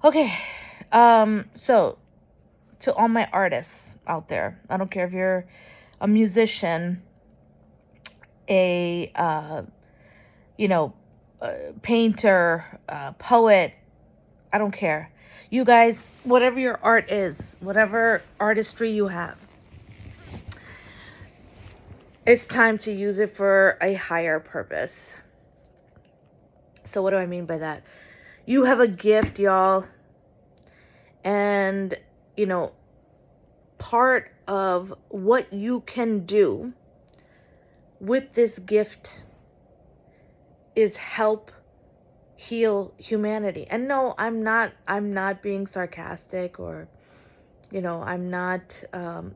Okay. So to all my artists out there, I don't care if you're a musician, a you know, painter, poet, I don't care. You guys, whatever your art is, whatever artistry you have, it's time to use it for a higher purpose. So what do I mean by that? You have a gift, y'all. And, you know, part of what you can do with this gift is help heal humanity. And no, I'm not being sarcastic, or, I'm not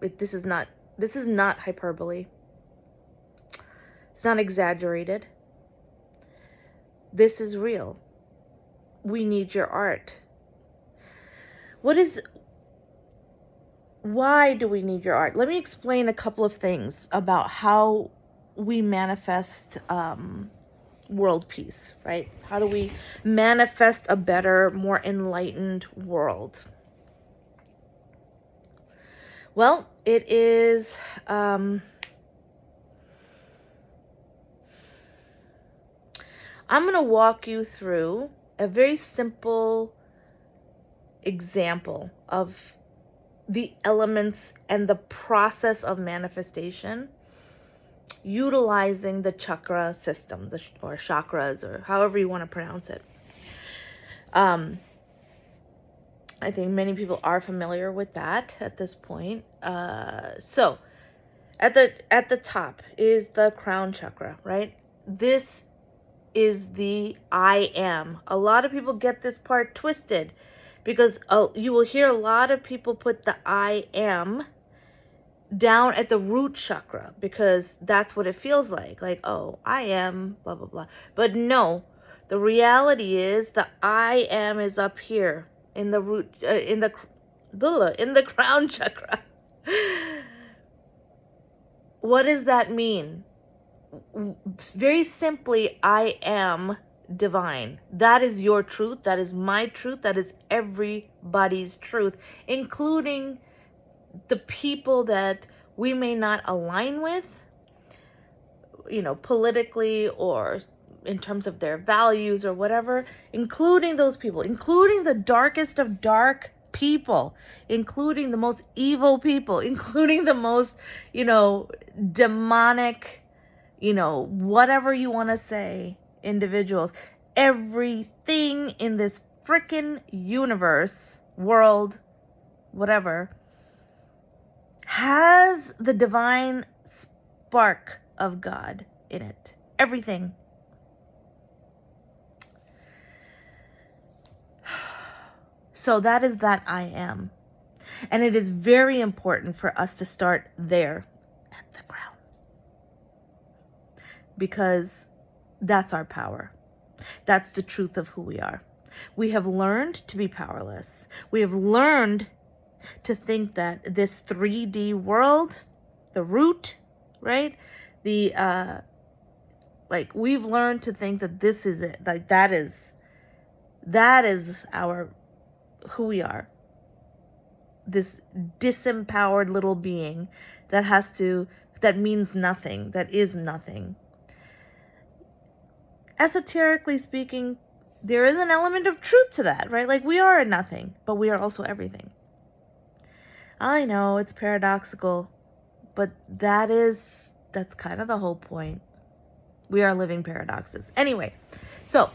this is not hyperbole. It's not exaggerated. This is real. We need your art. Why do we need your art? Let me explain a couple of things about how we manifest world peace, right? How do we manifest a better, more enlightened world? Well, it is I'm going to walk you through a very simple example of the elements and the process of manifestation utilizing the chakra system, or chakras, or however you want to pronounce it. I think many people are familiar with that at this point. So at the top is the crown chakra, right? This is the I am. A lot of people get this part twisted because you will hear a lot of people put the I am down at the root chakra because that's what it feels like, oh, I am blah blah blah. But no, the reality is the I am is up here in the root, in the crown chakra. What does that mean? Very simply, I am divine. That is your truth. That is my truth. That is everybody's truth, including the people that we may not align with, politically or in terms of their values or whatever, including those people, including the darkest of dark people, including the most evil people, including the most, demonic, whatever you want to say, individuals. Everything in this freaking universe, world, whatever, has the divine spark of God in it. Everything. So that is that I am. And it is very important for us to start there at the ground, because that's our power. That's the truth of who we are. We have learned to be powerless. We have learned to think that this 3D world, the root, right? We've learned to think that this is it. Like that is our, who we are. This disempowered little being that means nothing, that is nothing. Esoterically speaking, there is an element of truth to that, right? Like we are a nothing, but we are also everything. I know it's paradoxical, but that's kind of the whole point. We are living paradoxes. Anyway, so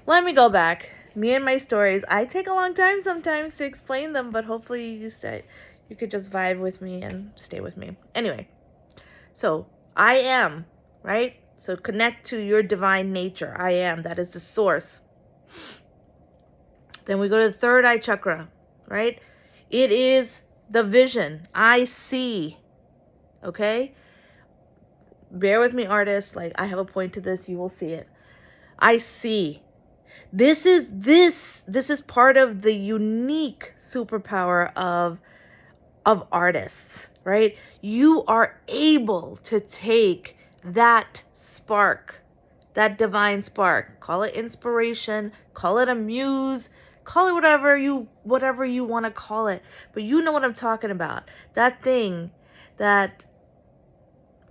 let me go back. Me and my stories, I take a long time sometimes to explain them, but hopefully you could just vibe with me and stay with me. Anyway, so I am, right? So connect to your divine nature. I am, that is the source. Then we go to the third eye chakra, right? It is the vision. I see. Okay? Bear with me, artists. Like, I have a point to this. You will see it. I see. This is part of the unique superpower of artists, right? You are able to take that spark, that divine spark, call it inspiration, call it a muse, Call it whatever you want to call it. But you know what I'm talking about. That thing, that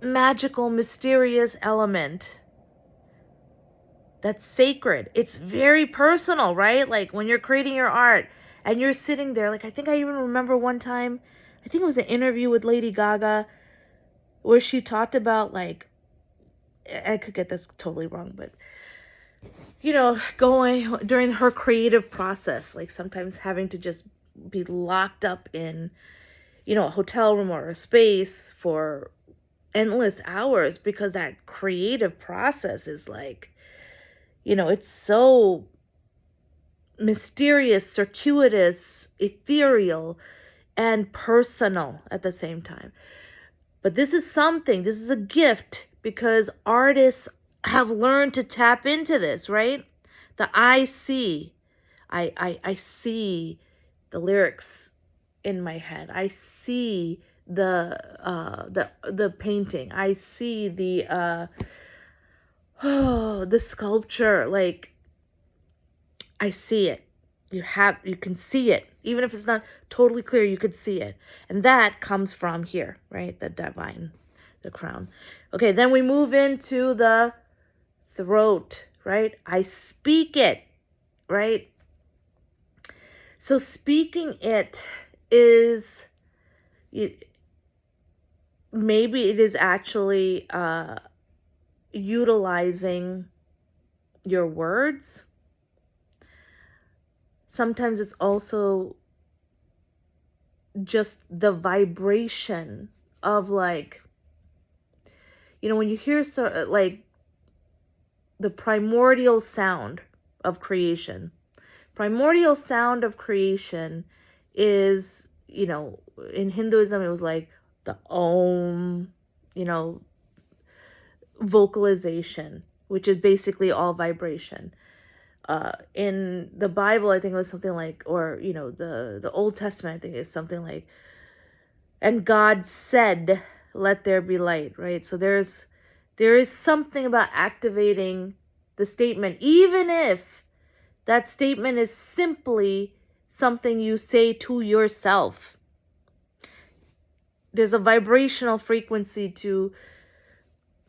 magical, mysterious element that's sacred. It's very personal, right? Like when you're creating your art and you're sitting there, like I think I even remember one time, I think it was an interview with Lady Gaga where she talked about, like, I could get this totally wrong, but going during her creative process, like sometimes having to just be locked up in, a hotel room or a space for endless hours because that creative process is like, it's so mysterious, circuitous, ethereal, and personal at the same time. But this is a gift because artists have learned to tap into this, right? I see the lyrics in my head. I see the painting. I see the the sculpture. Like, I see it. You can see it. Even if it's not totally clear, you could see it. And that comes from here, right? The divine, the crown. Okay, then we move into the throat, right? I speak it, right? So speaking it is, maybe it is actually utilizing your words. Sometimes it's also just the vibration of, like, when you hear like the primordial sound of creation. Primordial sound of creation is, in Hinduism, it was like the Om, vocalization, which is basically all vibration. In the Bible, I think it was something like, or, the Old Testament, I think is something like, and God said, let there be light, right? So there is something about activating the statement, even if that statement is simply something you say to yourself. There's a vibrational frequency to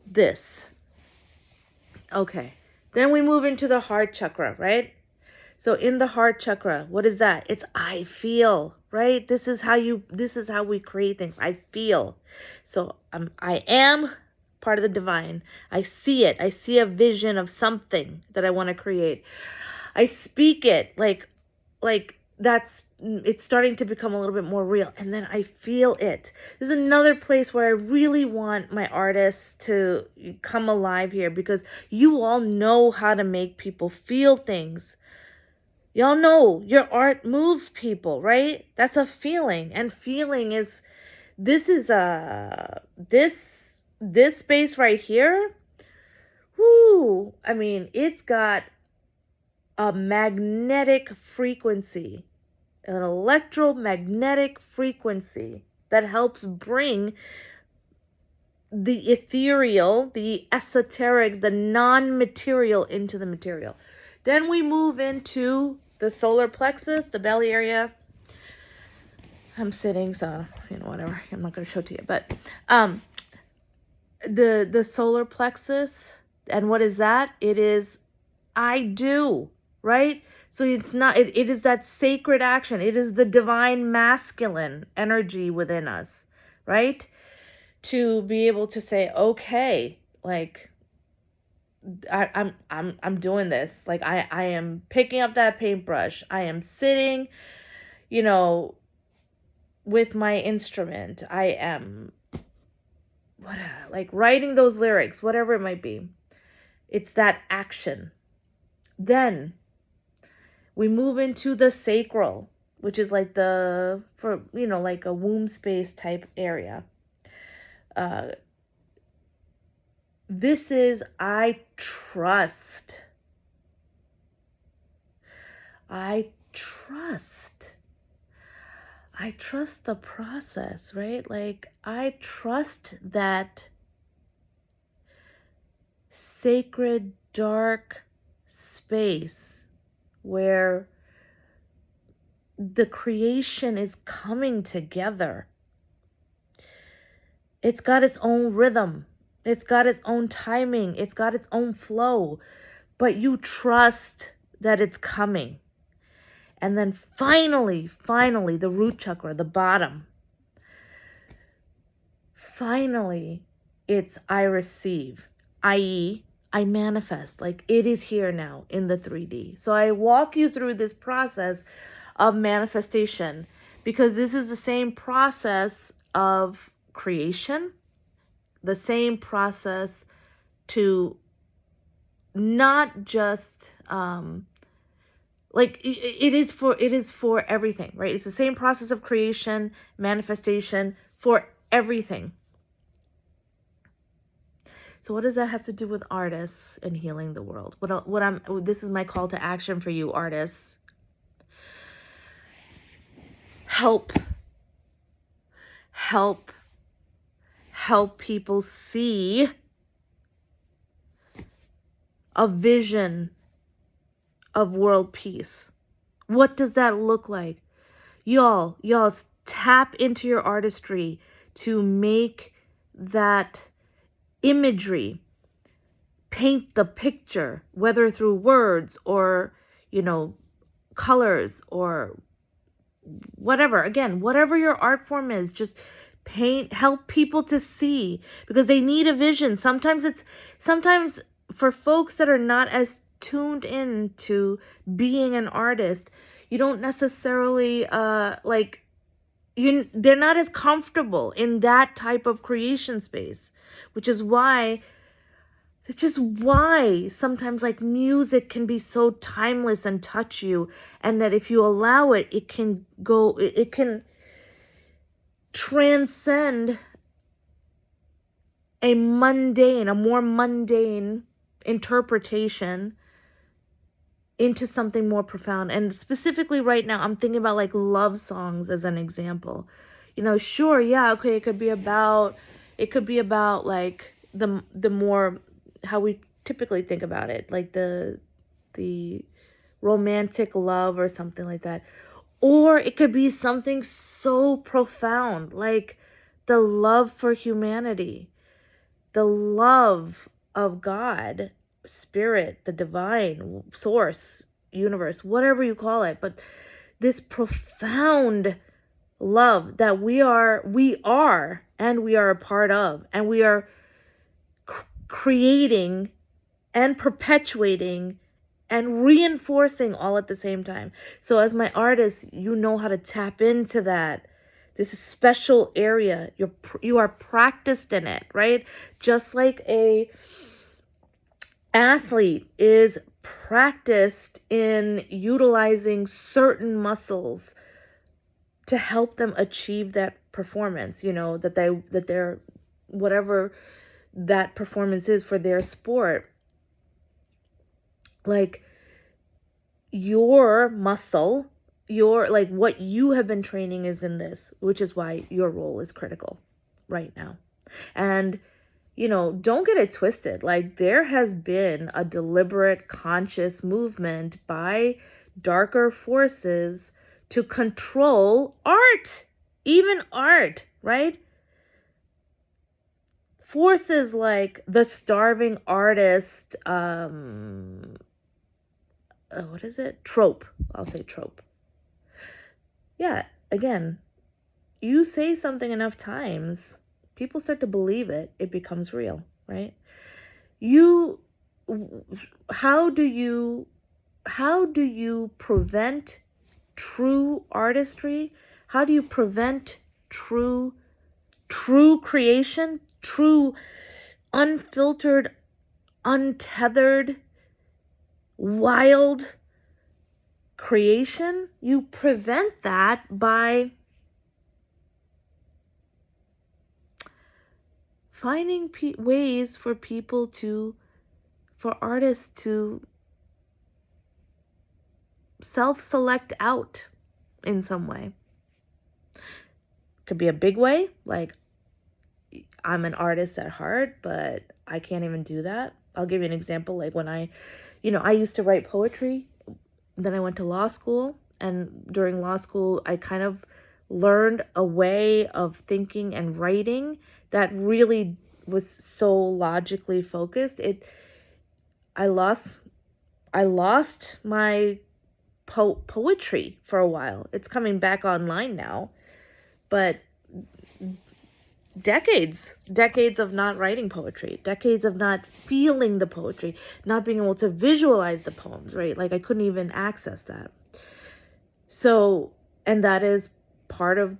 this. Okay. Then we move into the heart chakra, right? So in the heart chakra, what is that? It's I feel, right? This is how we create things. I feel. So I am part of the divine. I see it. I see a vision of something that I want to create. I speak it like it's starting to become a little bit more real. And then I feel it. This is another place where I really want my artists to come alive here, because you all know how to make people feel things. Y'all know your art moves people, right? That's a feeling. And feeling is, this space right here. Whoo, I mean, it's got a magnetic frequency, an electromagnetic frequency that helps bring the ethereal, the esoteric, the non-material into the material. Then we move into the solar plexus, the belly area. I'm sitting, so, whatever. I'm not going to show it to you. But the solar plexus, and what is that? It is I do, right? So it's not, it is that sacred action. It is the divine masculine energy within us, right? To be able to say, okay, like, I'm doing this. Like, I am picking up that paintbrush. I am sitting, with my instrument. I am like writing those lyrics, whatever it might be. It's that action. Then we move into the sacral, which is like like a womb space type area. This is I trust. I trust the process, right? Like, I trust that sacred, dark space where the creation is coming together. It's got its own rhythm. It's got its own timing. It's got its own flow. But you trust that it's coming. And then finally, the root chakra, the bottom, finally, it's I receive, i.e., I manifest, like it is here now in the 3D. So I walk you through this process of manifestation because this is the same process of creation, the same process to not just like it is for everything, right? It's the same process of creation, manifestation for everything. So what does that have to do with artists and healing the world? This is my call to action for you artists. Help people see a vision of world peace. What does that look like? Y'all tap into your artistry to make that imagery, paint the picture, whether through words or, colors or whatever. Again, whatever your art form is, just paint, help people to see, because they need a vision. Sometimes for folks that are not as tuned in to being an artist, you don't necessarily they're not as comfortable in that type of creation space, which is why sometimes like music can be so timeless and touch you, and that if you allow it, it can transcend a more mundane interpretation into something more profound. And specifically right now, I'm thinking about like love songs as an example. Sure, yeah, okay, it could be about like the more how we typically think about it, like the romantic love or something like that. Or it could be something so profound, like the love for humanity, the love of God, spirit, the divine, source, universe, whatever you call it. But this profound love that we are and we are a part of, and we are creating and perpetuating and reinforcing all at the same time. So as my artist, you know how to tap into that. This is special area. You are practiced in it, right? Just like a athlete is practiced in utilizing certain muscles to help them achieve that performance, that they're whatever that performance is for their sport. Like your muscle, what you have been training is in this, which is why your role is critical right now. And don't get it twisted. Like, there has been a deliberate, conscious movement by darker forces to control art, even art, right? Forces like the starving artist, what is it? Trope. I'll say trope. Yeah, again, you say something enough times, people start to believe it. It becomes real, right? How do you prevent true artistry? How do you prevent true creation, true unfiltered, untethered, wild creation? You prevent that by finding ways for artists to self-select out in some way. Could be a big way, like I'm an artist at heart, but I can't even do that. I'll give you an example. Like when I used to write poetry, then I went to law school, And during law school, I kind of learned a way of thinking and writing that really was so logically focused. I lost my poetry for a while. It's coming back online now, but decades of not writing poetry, decades of not feeling the poetry, not being able to visualize the poems, right? Like I couldn't even access that. So, and that is partly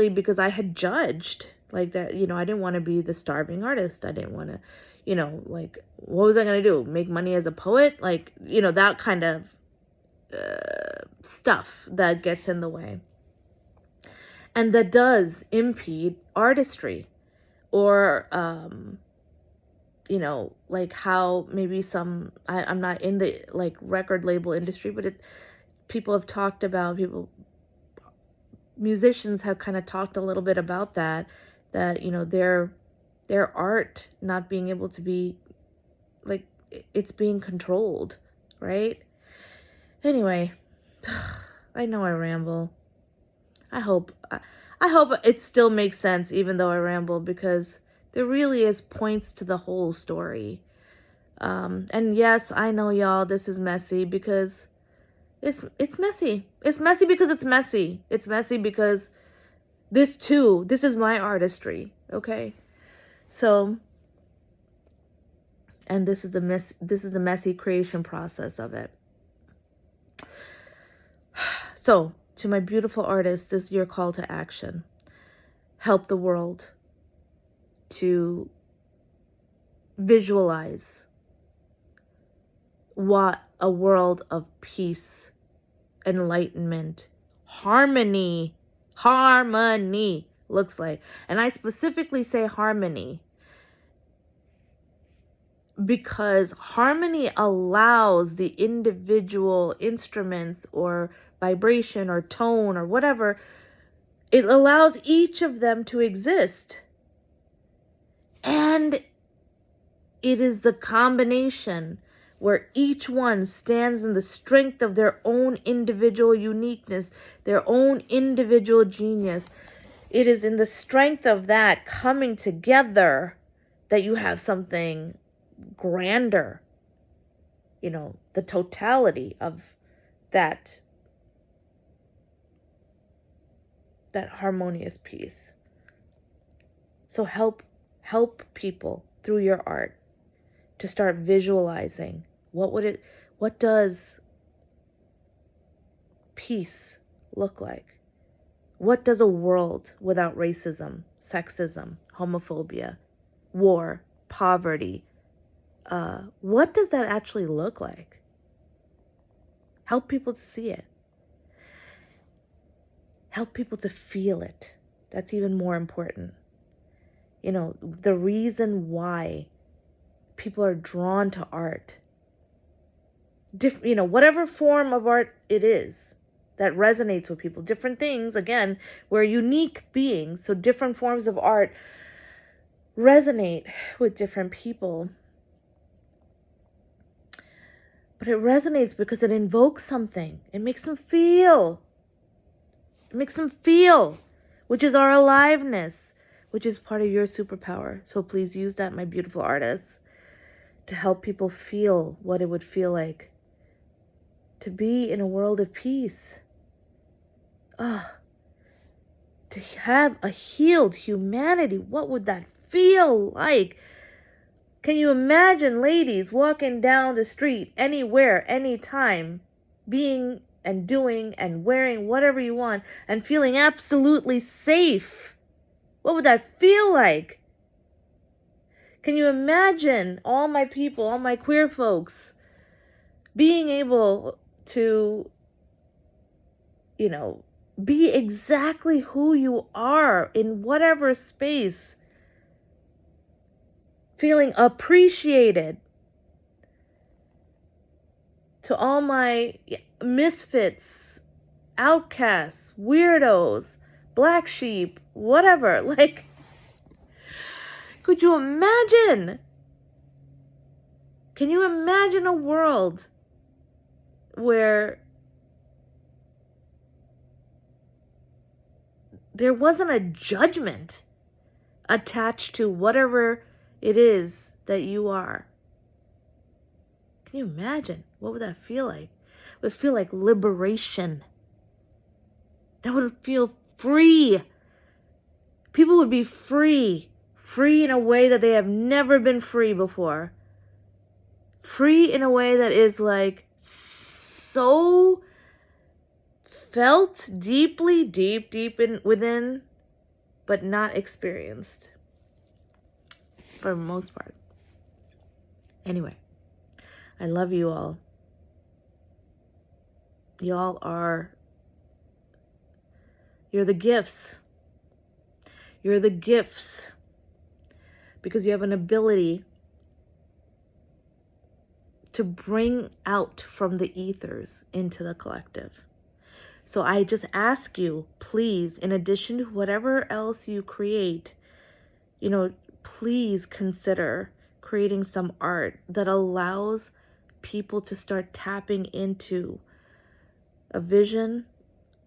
because I had judged like that, I didn't want to be the starving artist. I didn't want to, like, what was I going to do? Make money as a poet? Like, that kind of stuff that gets in the way. And that does impede artistry, or, like how maybe I'm not in the like record label industry, but people have talked about, musicians have kind of talked a little bit about that, their art not being able to be, like, it's being controlled, right? Anyway, I know I ramble. I hope it still makes sense even though I ramble, because there really is points to the whole story. And yes, I know, y'all, this is messy because it's messy. It's messy because it's messy. It's messy because this is my artistry, okay? So, and this is the messy creation process of it. So, to my beautiful artists, this is your call to action. Help the world to visualize what a world of peace, enlightenment, harmony looks like. And I specifically say harmony because harmony allows the individual instruments or vibration or tone or whatever, it allows each of them to exist. And it is the combination where each one stands in the strength of their own individual uniqueness, their own individual genius. It is in the strength of that coming together that you have something grander, the totality of that harmonious piece. So help people through your art to start visualizing what does peace look like? What does a world without racism, sexism, homophobia, war, poverty, what does that actually look like? Help people to see it. Help people to feel it. That's even more important. The reason why people are drawn to art, whatever form of art it is that resonates with people, different things, again, we're unique beings, so different forms of art resonate with different people. But it resonates because it invokes something. It makes them feel. Which is our aliveness, which is part of your superpower. So please use that, my beautiful artists, to help people feel what it would feel like to be in a world of peace. To have a healed humanity. What would that feel like? Can you imagine ladies walking down the street anywhere, anytime, being and doing and wearing whatever you want and feeling absolutely safe? What would that feel like? Can you imagine all my people, all my queer folks, being able to, be exactly who you are in whatever space, feeling appreciated? To all my misfits, outcasts, weirdos, black sheep, whatever, like, could you imagine? Can you imagine a world where there wasn't a judgment attached to whatever it is that you are. Can you imagine? What would that feel like? It would feel like liberation. That would feel free. People would be free. Free in a way that they have never been free before. Free in a way that is like so felt deeply, deep within, but not experienced for the most part. Anyway, I love you all. Y'all you're the gifts. You're the gifts because you have an ability to bring out from the ethers into the collective. So I just ask you, please, in addition to whatever else you create, please consider creating some art that allows people to start tapping into a vision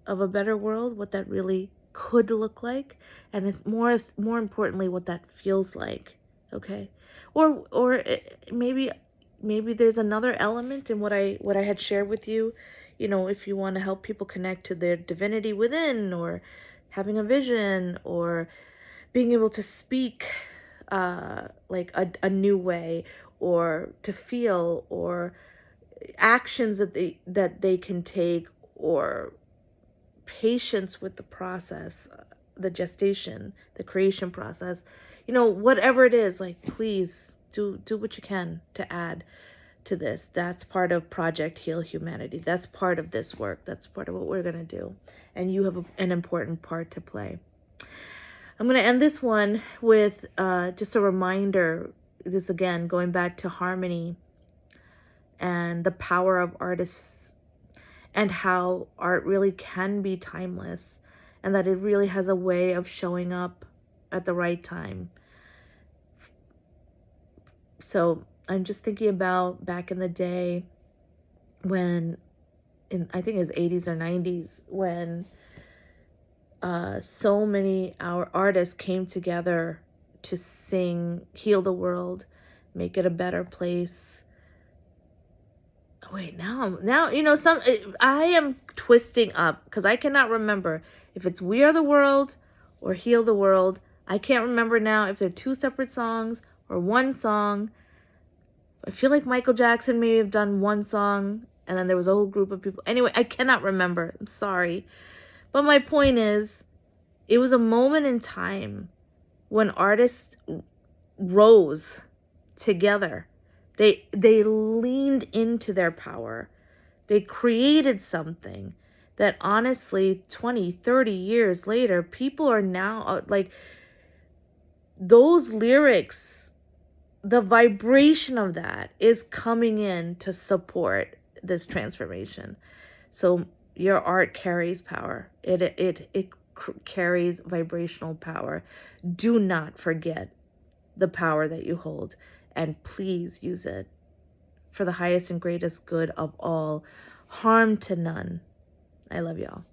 of a better world, what that really could look like, and it's more importantly what that feels like. Okay, or maybe there's another element in what I had shared with you. If you want to help people connect to their divinity within, or having a vision, or being able to speak like a new way, or to feel, or actions that they can take, or patience with the process, the gestation, the creation process, whatever it is, like, please do what you can to add to this. That's part of Project Heal Humanity. That's part of this work. That's part of what we're going to do. And you have an important part to play. I'm going to end this one with just a reminder, this again, going back to harmony and the power of artists, and how art really can be timeless, and that it really has a way of showing up at the right time. So I'm just thinking about back in the day when, I think it was 80s or 90s, when so many our artists came together to sing Heal the World, Make It a Better Place. Wait, now, I am twisting up because I cannot remember if it's We Are the World or Heal the World. I can't remember now if they're two separate songs or one song. I feel like Michael Jackson may have done one song and then there was a whole group of people. Anyway, I cannot remember. I'm sorry. But my point is, it was a moment in time when artists rose together. They leaned into their power. They created something that honestly 20, 30 years later, people are now like, those lyrics, the vibration of that is coming in to support this transformation. So your art carries power. It carries vibrational power. Do not forget the power that you hold, and please use it for the highest and greatest good of all. Harm to none. I love y'all.